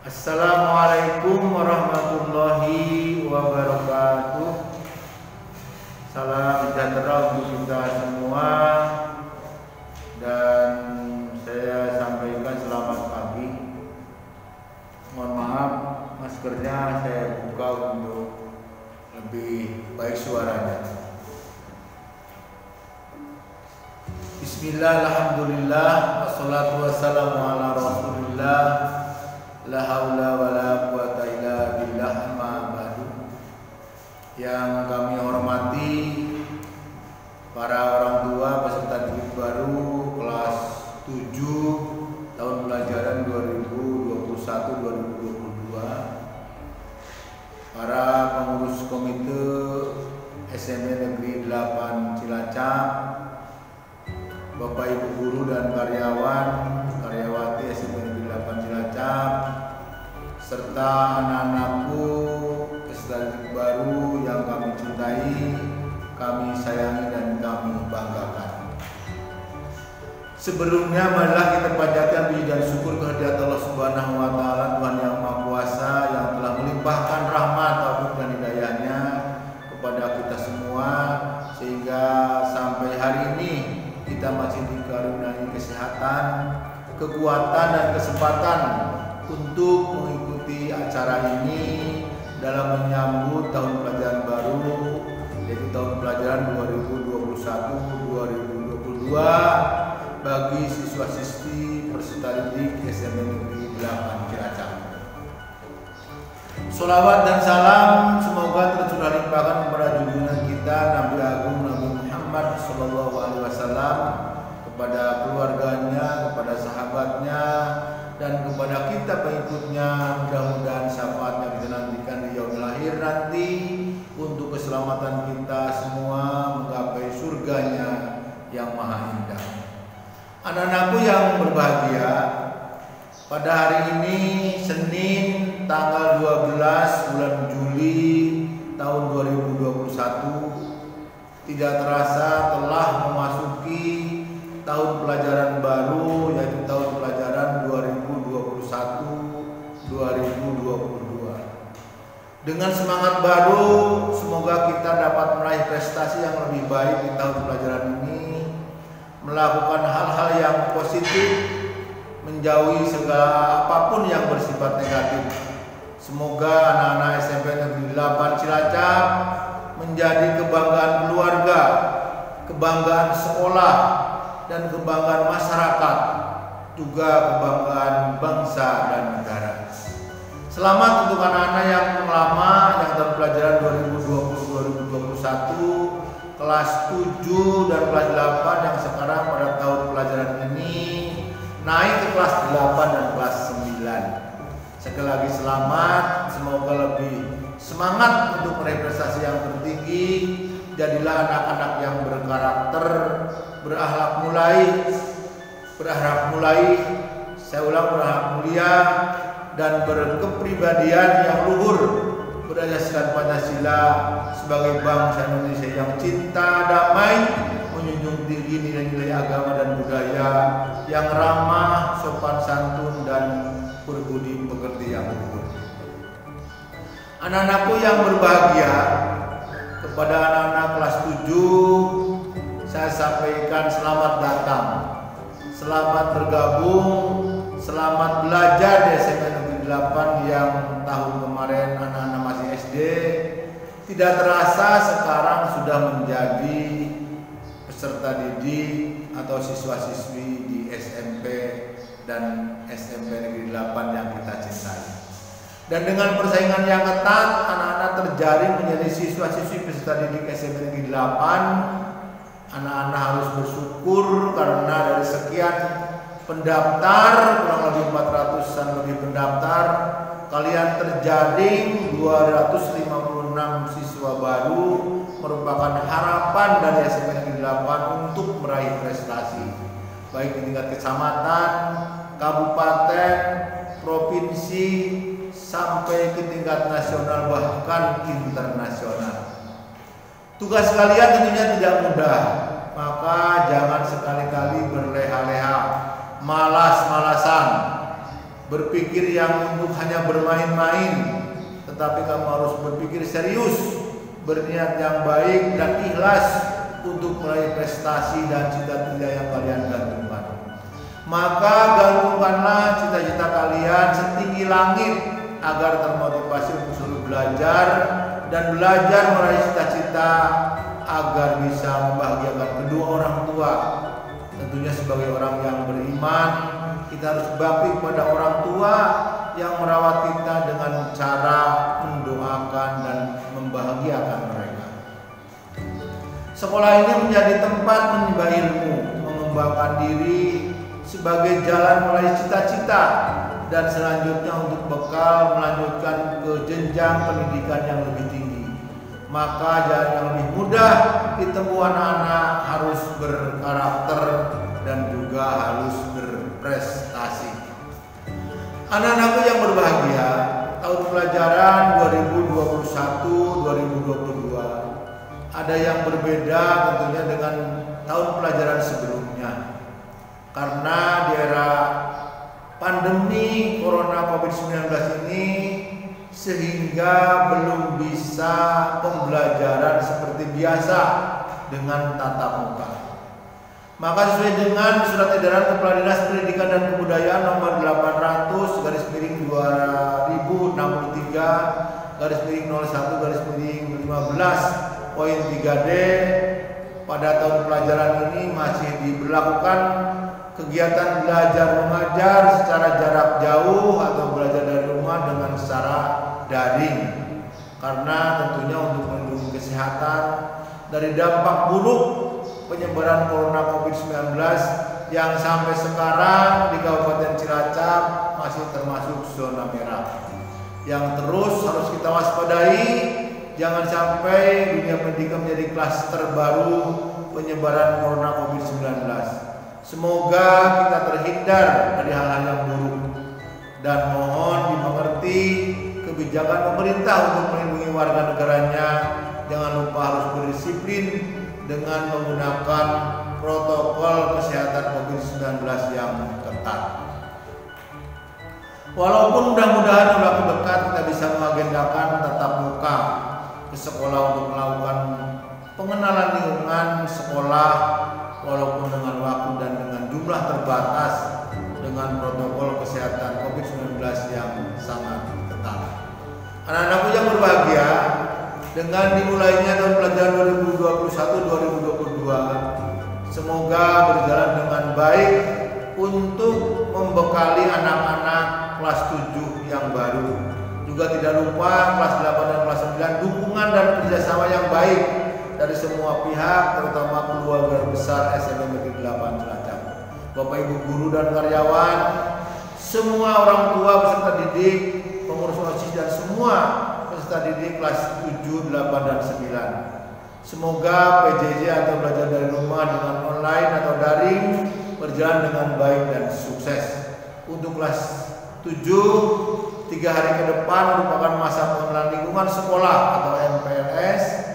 Assalamualaikum warahmatullahi wabarakatuh. Salam sejahtera untuk kita semua. Dan saya sampaikan selamat pagi. Mohon maaf, maskernya saya buka untuk lebih baik suaranya. Bismillah, alhamdulillah, wassalatu wassalamu ala rasulillah. La haula wala quwata illa billah, amma ba'du. Yang kami hormati para orang tua peserta didik baru kelas 7 tahun pelajaran 2021-2022, para pengurus komite SMP Negeri 8 Cilacap, Bapak Ibu guru dan karyawati SMP Negeri 8 Cilacap, serta anak-anakku peserta didik baru yang kami cintai, kami sayangi dan kami banggakan. Sebelumnya marilah kita panjatkan puji dan syukur kehadirat Allah Subhanahu wa taala, Tuhan yang Maha Kuasa, yang telah melimpahkan rahmat, taufik dan hidayahnya kepada kita semua, sehingga sampai hari ini kita masih dikaruniai kesehatan, kekuatan dan kesempatan untuk mengikuti acara ini dalam menyambut tahun pelajaran baru, yaitu tahun pelajaran 2021-2022 bagi siswa-siswi peserta didik SMP Negeri 8 Cilacap. Sholawat dan salam semoga tercurah limpahkan kepada junjungan kita Nabi Agung Nabi Muhammad SAW, kepada keluarganya, kepada sahabatnya, dan kepada kita pengikutnya. Mudah-mudahan syafaatnya kita nantikan di yaumil akhir nanti untuk keselamatan kita semua menggapai surganya yang maha indah. Anak-anakku yang berbahagia, pada hari ini Senin tanggal 12 bulan Juli tahun 2021, tidak terasa telah memasuki tahun pelajaran baru, yaitu tahun pelajaran 2021-2022. Dengan semangat baru, semoga kita dapat meraih prestasi yang lebih baik di tahun pelajaran ini, melakukan hal-hal yang positif, menjauhi segala apapun yang bersifat negatif. Semoga anak-anak SMP Negeri 8 Cilacap menjadi kebanggaan keluarga, kebanggaan sekolah, dan kebanggaan masyarakat, juga kebanggaan bangsa dan negara. Selamat untuk anak-anak yang lama, yang tahun pelajaran 2020-2021, kelas 7 dan kelas 8 yang sekarang pada tahun pelajaran ini naik ke kelas 8 dan kelas 9. Sekali lagi selamat, semoga lebih semangat untuk meraih prestasi yang tertinggi. Jadilah anak-anak yang berkarakter, berakhlak mulia, dan berkepribadian yang luhur, berdasarkan Pancasila sebagai bangsa Indonesia yang cinta damai, menjunjung tinggi nilai-nilai agama dan budaya, yang ramah, sopan santun, dan berbudi pekerti yang luhur. Anak-anakku yang berbahagia, kepada anak-anak kelas 7 saya sampaikan selamat datang, selamat bergabung, selamat belajar di SMP Negeri 8 yang tahun kemarin anak-anak masih SD. Tidak terasa sekarang sudah menjadi peserta didik atau siswa-siswi di SMP dan SMP Negeri 8 yang kita cintai. Dan dengan persaingan yang ketat, anak-anak terjaring menjadi siswa-siswi peserta didik SMP Negeri 8. Anak-anak harus bersyukur karena dari sekian pendaftar, kurang lebih 400-an lebih pendaftar, kalian terjaring 256 siswa baru, merupakan harapan dari SMP Negeri 8 untuk meraih prestasi, baik di tingkat kecamatan, kabupaten, provinsi, sampai ke tingkat nasional bahkan internasional. Tugas kalian tentunya tidak mudah, maka jangan sekali-kali berleha-leha, malas-malasan, berpikir yang untuk hanya bermain-main, tetapi kamu harus berpikir serius, berniat yang baik dan ikhlas untuk meraih prestasi dan cita-cita yang kalian gantungkan. Maka gantungkanlah cita-cita kalian setinggi langit agar termotivasi untuk selalu belajar dan belajar meraih cita-cita agar bisa membahagiakan kedua orang tua. Tentunya sebagai orang yang beriman, kita harus bakti kepada orang tua yang merawat kita dengan cara mendoakan dan membahagiakan mereka. Sekolah ini menjadi tempat menimba ilmu, mengembangkan diri sebagai jalan meraih cita-cita, dan selanjutnya untuk bekal melanjutkan ke jenjang pendidikan yang lebih tinggi. Maka jalan yang lebih mudah ditempuh anak-anak harus berkarakter dan juga harus berprestasi. Anak-anakku yang berbahagia, tahun pelajaran 2021-2022 ada yang berbeda tentunya dengan tahun pelajaran sebelumnya. Karena di era pandemi Corona COVID-19 ini, sehingga belum bisa pembelajaran seperti biasa dengan tatap muka. Maka sesuai dengan surat edaran Kepala Dinas Pendidikan dan Kebudayaan nomor 800/2023/01/15.3D pada tahun pelajaran ini masih diberlakukan kegiatan belajar mengajar secara jarak jauh atau belajar dari rumah dengan secara daring, karena tentunya untuk melindungi kesehatan dari dampak buruk penyebaran Corona COVID-19 yang sampai sekarang di Kabupaten Cilacap masih termasuk zona merah, yang terus harus kita waspadai. Jangan sampai dunia pendidikan menjadi klaster baru penyebaran Corona COVID-19. Semoga kita terhindar dari hal-hal yang buruk, dan mohon dimengerti kebijakan pemerintah untuk melindungi warga negaranya. Jangan lupa harus berdisiplin dengan menggunakan protokol kesehatan COVID-19 yang ketat. Walaupun mudah-mudahan waktu dekat kita bisa mengagendakan tatap muka ke sekolah untuk melakukan pengenalan lingkungan sekolah, walaupun dengan waktu dan dengan jumlah terbatas dengan protokol kesehatan COVID-19 yang sangat ketat. Anak-anakku yang berbahagia, dengan dimulainya tahun pelajaran 2021-2022, semoga berjalan dengan baik untuk membekali anak-anak kelas 7 yang baru. Juga tidak lupa kelas 8 dan kelas 9 dukungan dan kerjasama yang baik dari semua pihak, terutama keluarga besar SMP Negeri 8 Cilacap, Bapak Ibu guru dan karyawan, semua orang tua peserta didik, pengurus OSIS dan semua peserta didik kelas 7, 8 dan 9. Semoga PJJ atau belajar dari rumah dengan online atau daring berjalan dengan baik dan sukses. Untuk kelas 7, 3 hari ke depan merupakan masa pengenalan lingkungan sekolah atau MPLS.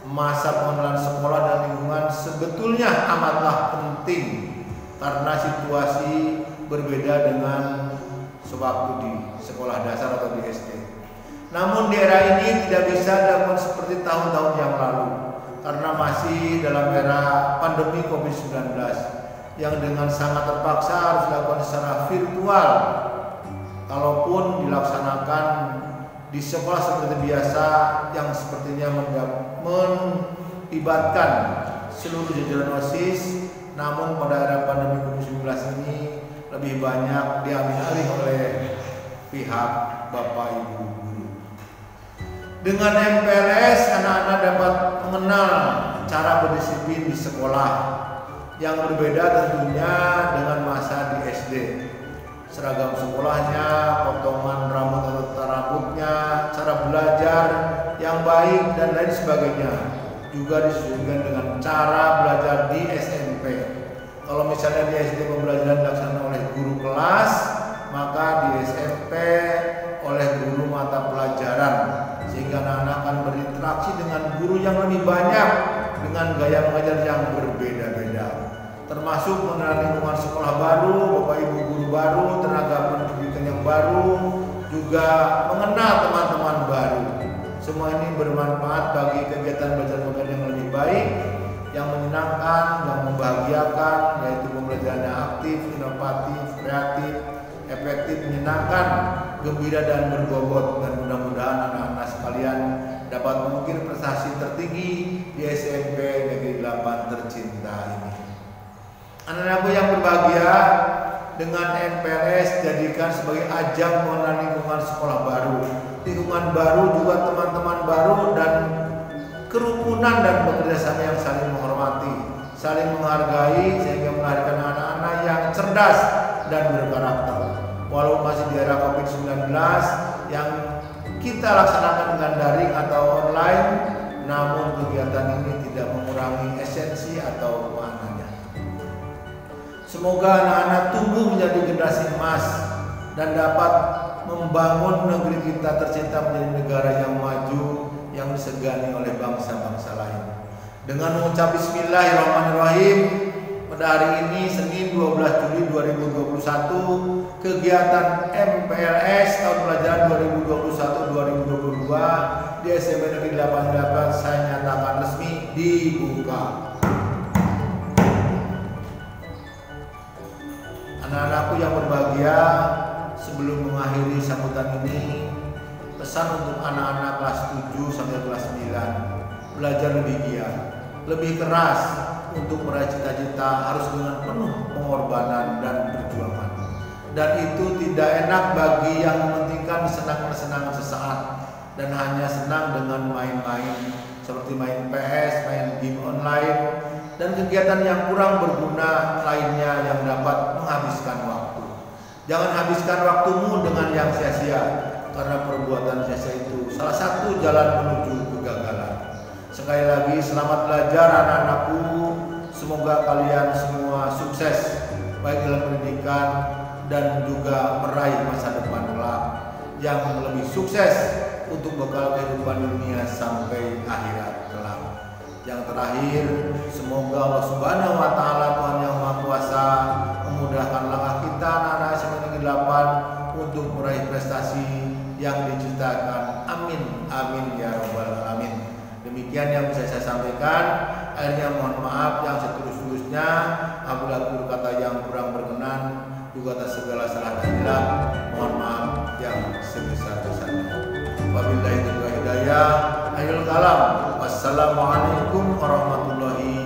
Masa pengenalan sekolah dan lingkungan sebetulnya amatlah penting karena situasi berbeda dengan sewaktu di sekolah dasar atau di SD. Namun di era ini tidak bisa dilakukan seperti tahun-tahun yang lalu karena masih dalam era pandemi COVID-19 yang dengan sangat terpaksa harus dilakukan secara virtual. Kalaupun dilaksanakan di sekolah seperti biasa yang sepertinya melibatkan seluruh jajaran OSIS, namun pada era pandemi COVID-19 ini lebih banyak diambil alih oleh pihak Bapak Ibu guru. Dengan MPLS, anak-anak dapat mengenal cara berdisiplin di sekolah yang berbeda tentunya dengan masa di SD. Seragam sekolahnya, potongan rambut atau tata rambutnya, cara belajar yang baik dan lain sebagainya juga disesuaikan dengan cara belajar di SMP. Kalau misalnya di SD pembelajaran dilaksanakan oleh guru kelas, maka di SMP oleh guru mata pelajaran, sehingga anak-anak akan berinteraksi dengan guru yang lebih banyak dengan gaya mengajar yang berbeda-beda, termasuk mengenal lingkungan sekolah baru, Bapak Ibu guru baru, tenaga pendidikan yang baru, juga mengenal teman-teman baru. Semua ini bermanfaat bagi kegiatan belajar mengajar yang lebih baik, yang menyenangkan, yang membahagiakan, yaitu pembelajaran yang aktif, inovatif, kreatif, efektif, menyenangkan, gembira dan berbobot. Dan mudah-mudahan anak-anak sekalian dapat mengukir prestasi tertinggi di SMP Negeri 8 tercinta ini. Anak-anakku yang berbahagia, dengan NPLS jadikan sebagai ajang mengenal lingkungan sekolah baru, lingkungan baru, juga teman-teman baru, dan kerukunan dan bekerjasama yang saling menghormati, saling menghargai, sehingga melahirkan anak-anak yang cerdas dan berkarakter. Walau masih di era COVID-19 yang kita laksanakan dengan daring atau online, namun kegiatan ini tidak mengurangi esensi atau maknanya. Semoga anak-anak tumbuh menjadi generasi emas dan dapat membangun negeri kita tercinta menjadi negara yang maju, yang disegani oleh bangsa-bangsa lain. Dengan mengucap Bismillahirrahmanirrahim, pada hari ini Senin 12 Juli 2021, kegiatan MPLS tahun pelajaran 2021-2022 di SMP Negeri 88 saya nyatakan resmi dibuka. Anak-anakku yang berbahagia, sebelum mengakhiri sambutan ini, pesan untuk anak-anak kelas 7 sampai kelas 9, belajar lebih giat, lebih keras untuk meraih cita-cita, harus dengan penuh pengorbanan dan perjuangan. Dan itu tidak enak bagi yang mementingkan kesenangan sesaat dan hanya senang dengan main-main seperti main PS, main game online, dan kegiatan yang kurang berguna lainnya yang dapat menghabiskan waktu. Jangan habiskan waktumu dengan yang sia-sia, karena perbuatan sia-sia itu salah satu jalan menuju kegagalan. Sekali lagi, selamat belajar anak-anakku. Semoga kalian semua sukses baik dalam pendidikan dan juga meraih masa depan kelak yang lebih sukses untuk bekal kehidupan dunia sampai akhirat kelak. Yang terakhir, semoga Allah Subhanahu wa taala, Tuhan yang Maha Kuasa, memudahkan langkah kita anak-anak SMP Negeri 8 untuk meraih prestasi yang diciptakan. Amin amin ya rabbal alamin. Demikian yang bisa saya sampaikan. Akhirnya mohon maaf yang setulus-tulusnya apabila berkata yang kurang berkenan, juga atas segala salah dan hilaf mohon maaf yang sebesar-besarnya. Wabillahi taufiq wal hidayah. Akhirul kalam. Wassalamualaikum warahmatullahi